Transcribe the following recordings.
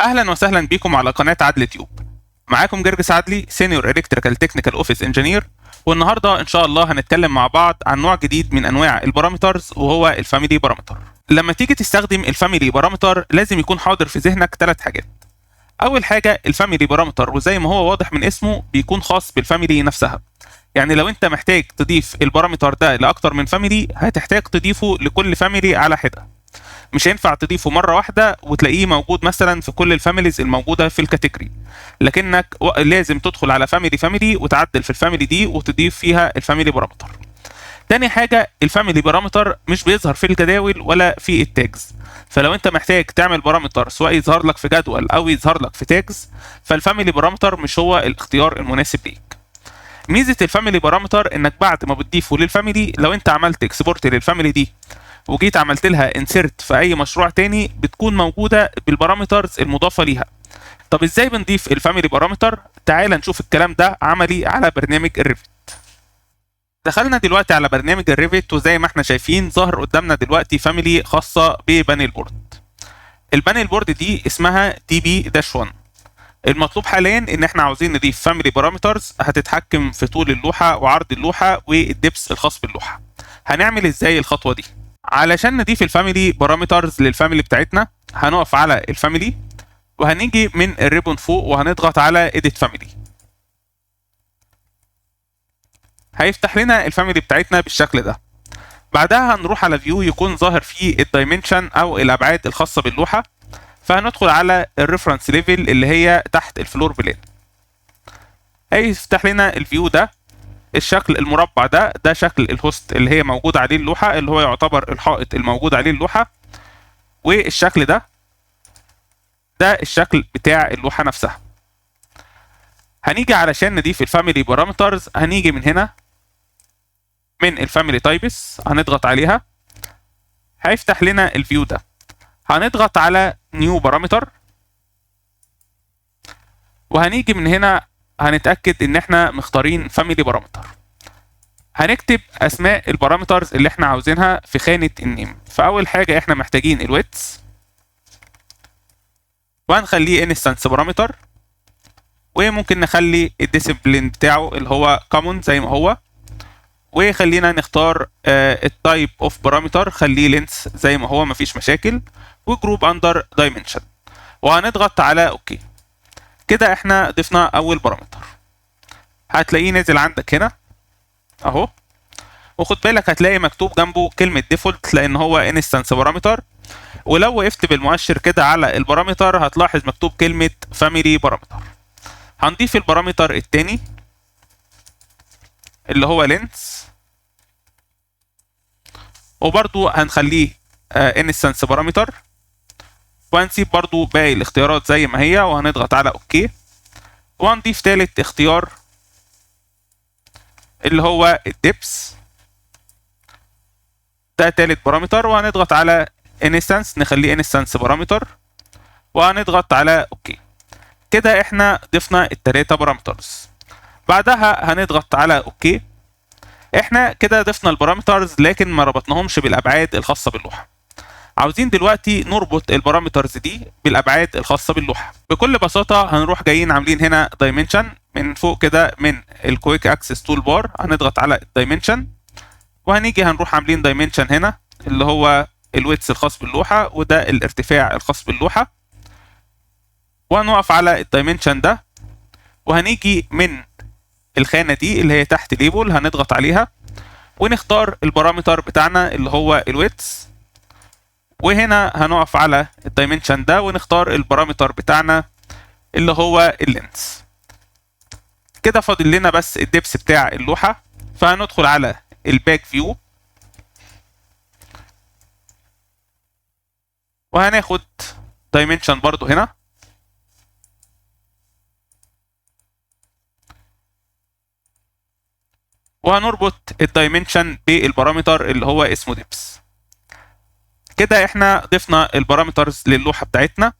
اهلا وسهلا بكم على قناه عدل تيوب. معاكم جرجس عدلي، سينيور الكتريكال تكنيكال اوفيس انجينير، والنهارده ان شاء الله هنتكلم مع بعض عن نوع جديد من انواع البارامترز وهو الفاميلي بارامتر. لما تيجي تستخدم الفاميلي بارامتر لازم يكون حاضر في ذهنك 3 حاجات. اول حاجه الفاميلي بارامتر، وزي ما هو واضح من اسمه بيكون خاص بالفاميلي نفسها. يعني لو انت محتاج تضيف البارامتر ده لاكتر من فاميلي هتحتاج تضيفه لكل فاميلي على حده. مش هينفع تضيفه مره واحده وتلاقيه موجود مثلا في كل الفاميليز الموجوده في الكاتيجوري، لكنك لازم تدخل على فاميلي وتعدل في الفاميلي دي وتضيف فيها الفاميلي بارامتر. تاني حاجه الفاميلي بارامتر مش بيظهر في الجداول ولا في التاجز، فلو انت محتاج تعمل بارامتر سواء يظهر لك في جدول او يظهر لك في تاجز فالفاميلي بارامتر مش هو الاختيار المناسب ليك. ميزه الفاميلي بارامتر انك بعد ما بتضيفه للفاميلي لو انت عملت اكسبورت للفاميلي دي وجيت عملت لها انسيرت في اي مشروع تاني بتكون موجوده بالبارامترز المضافه ليها. طب ازاي بنضيف الفاميلي بارامتر؟ تعال نشوف الكلام ده عملي على برنامج الريفت. دخلنا دلوقتي على برنامج الريفت، وزي ما احنا شايفين ظهر قدامنا دلوقتي فاميلي خاصه ببانل بورد. البانل بورد دي اسمها DB-1. المطلوب حاليا ان احنا عاوزين نضيف فاميلي بارامترز هتتحكم في طول اللوحه وعرض اللوحه والدبس الخاص باللوحه. هنعمل ازاي الخطوه دي؟ علشان نضيف الفاميلي بارامترز للفاميلي بتاعتنا هنقف على الفاميلي وهنيجي من الريبون فوق وهنضغط على edit family. هيفتح لنا الفاميلي بتاعتنا بالشكل ده. بعدها هنروح على فيو يكون ظاهر فيه الدايمنشن او الابعاد الخاصه باللوحه، فهندخل على الريفرنس ليفل اللي هي تحت الفلور بلان. هيفتح لنا الفيو ده. الشكل المربع ده شكل الهوست اللي هي موجود عليه اللوحه، اللي هو يعتبر الحائط الموجود عليه اللوحه، والشكل ده الشكل بتاع اللوحه نفسها. هنيجي علشان نضيف الفاميلي بارامترز هنيجي من هنا من الفاميلي تايبس هنضغط عليها، هيفتح لنا الفيو ده. هنضغط على نيو بارامتر وهنيجي من هنا هنتاكد ان احنا مختارين فاميلي بارامتر. هنكتب اسماء البارامترز اللي احنا عاوزينها في خانه النيم. فاول حاجه احنا محتاجين الويتس وهنخليه انستنس بارامتر، وممكن نخلي الديسيبلين بتاعه اللي هو كومون زي ما هو، وخلينا نختار التايب اوف بارامتر خليه لينس زي ما هو مفيش مشاكل، وجروب اندر دايمنشن، وهنضغط على اوكي. كده احنا ضفنا اول بارامتر. هتلاقيه نازل عندك هنا اهو، وخد بالك هتلاقي مكتوب جنبه كلمه ديفولت لان هو انستنس بارامتر، ولو وقفت بالمؤشر كده على البارامتر هتلاحظ مكتوب كلمه فاميلي بارامتر. هنضيف البارامتر التاني اللي هو لينس، وبرضو هنخليه انستنس بارامتر، وهنسيب برضو باقي الاختيارات زي ما هي وهنضغط على اوكي. وهنضيف تالت اختيار اللي هو الدبس، ده تالت بارامتر، وهنضغط على انستنس نخليه انستنس بارامتر وهنضغط على اوكي. كده احنا ضفنا ال3 بارامترز. بعدها هنضغط على اوكي. احنا كده ضفنا البارامترز لكن ما ربطناهمش بالابعاد الخاصه باللوحه. عاوزين دلوقتي نربط البارامترز دي بالابعاد الخاصه باللوحه. بكل بساطه هنروح جايين عاملين هنا دايمنشن من فوق كده من الكويك اكسس تول بار، هنضغط على الدايمنشن وهنيجي هنروح عاملين دايمنشن هنا اللي هو الويتس الخاص باللوحه وده الارتفاع الخاص باللوحه، وهنقف على الدايمنشن ده وهنيجي من الخانه دي اللي هي تحت ليبل هنضغط عليها ونختار البارامتر بتاعنا اللي هو الويتس، وهنا هنقف على الدايمنشن ده ونختار البارامتر بتاعنا اللي هو اللينس. كده فاضل لنا بس الدبس بتاع اللوحه، فهندخل على الباك فيو وهناخد دايمنشن برضو هنا وهنربط الدايمنشن بالبارامتر اللي هو اسمه دبس. كده احنا ضفنا البارامترز للوحه بتاعتنا.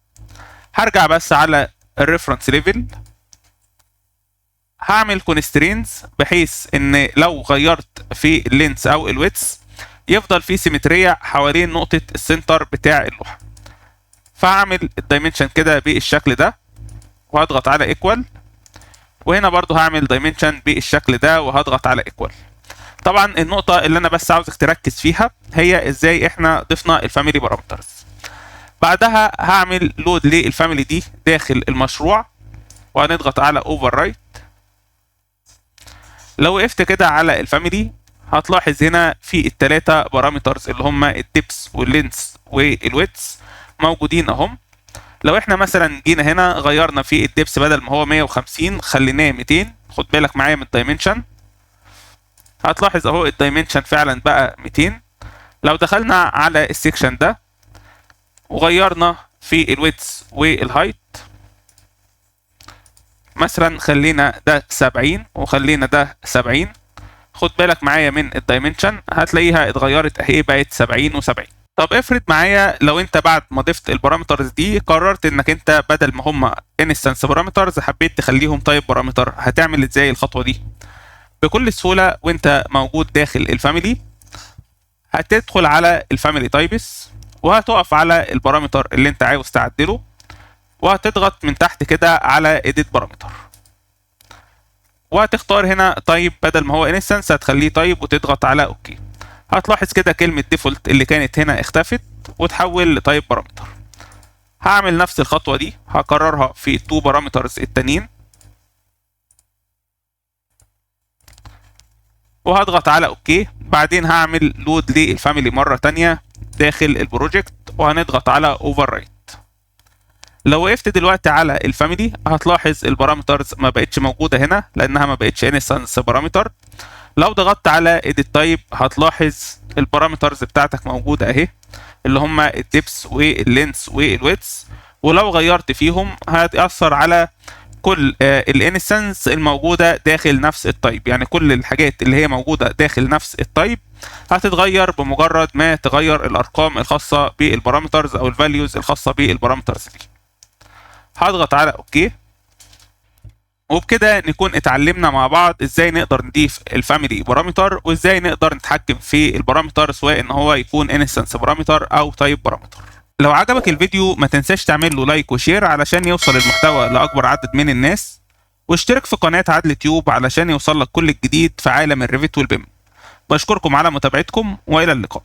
هرجع بس على الريفرنس ليفل، هعمل كونسترينز بحيث ان لو غيرت في اللينس او الويتس يفضل في سيمتريه حوالين نقطه السنتر بتاع اللوحه. فهعمل الدايمنشن كده بالشكل ده وهضغط على ايكوال، وهنا برضو هعمل دايمنشن بالشكل ده وهضغط على ايكوال. طبعا النقطة اللي انا بس عاوزك تركز فيها هي ازاي احنا ضفنا الفاميلي بارامترز. بعدها هعمل لود للفاميلي دي داخل المشروع وهنضغط على اوفر رايت. لو وقفت كده على الفاميلي هتلاحظ هنا في الثلاثة بارامترز اللي هم الديبس واللينس والويتس موجودين اهم. لو احنا مثلا جينا هنا غيرنا في الديبس بدل ما هو 150 خليناه 200، خد بالك معايا من الدايمنشن، هتلاحظ اهو الدايمنشن فعلا بقى 200. لو دخلنا على السيكشن ده وغيرنا في الويتس والهايت، مثلا خلينا ده 70 وخلينا ده 70، خد بالك معايا من الدايمنشن هتلاقيها اتغيرت اهي بقت 70 و70. طب افرض معايا لو انت بعد ما ضفت البارامترز دي قررت انك انت بدل ما هم انستنس بارامترز حبيت تخليهم تايب بارامتر، هتعمل ازاي الخطوه دي؟ بكل سهوله وانت موجود داخل الفاميلي هتدخل على الفاميلي تايبس وهتقف على البارامتر اللي انت عاوز تعدله وهتضغط من تحت كده على edit بارامتر وهتختار هنا تايب، بدل ما هو انستنس هتخليه تايب وتضغط على اوكي. هتلاحظ كده كلمة ديفولت اللي كانت هنا اختفت وتحول لتايب بارامتر. هعمل نفس الخطوة دي هكررها في التو بارامترز التانيين وهضغط على اوكي. بعدين هعمل لود للفاميلي مرة تانية داخل البروجكت وهنضغط على اوفر رايت. لو وقفت دلوقتي على الفاميلي هتلاحظ البارامترز ما بقتش موجودة هنا لانها ما بقتش انستنس بارامتر. لو ضغطت على edit type هتلاحظ البارامترز بتاعتك موجودة اهي اللي هم الديبس واللينس والويتس، ولو غيرت فيهم هتأثر على كل الانستنس الموجودة داخل نفس التايب، يعني كل الحاجات اللي هي موجودة داخل نفس التايب هتتغير بمجرد ما تغير الارقام الخاصة بالبارامترز او الفاليوز الخاصة بالبارامترز دي. هضغط على اوكي، وبكده نكون اتعلمنا مع بعض ازاي نقدر نضيف الفاميلي بارامتر وازاي نقدر نتحكم في البارامتر سواء ان هو يكون انستنس بارامتر او تايب بارامتر. لو عجبك الفيديو ما تنساش تعمل له لايك وشير علشان يوصل المحتوى لاكبر عدد من الناس، واشترك في قناة عدل تيوب علشان يوصل لك كل الجديد في عالم الريفت والبيم. بشكركم على متابعتكم والى اللقاء.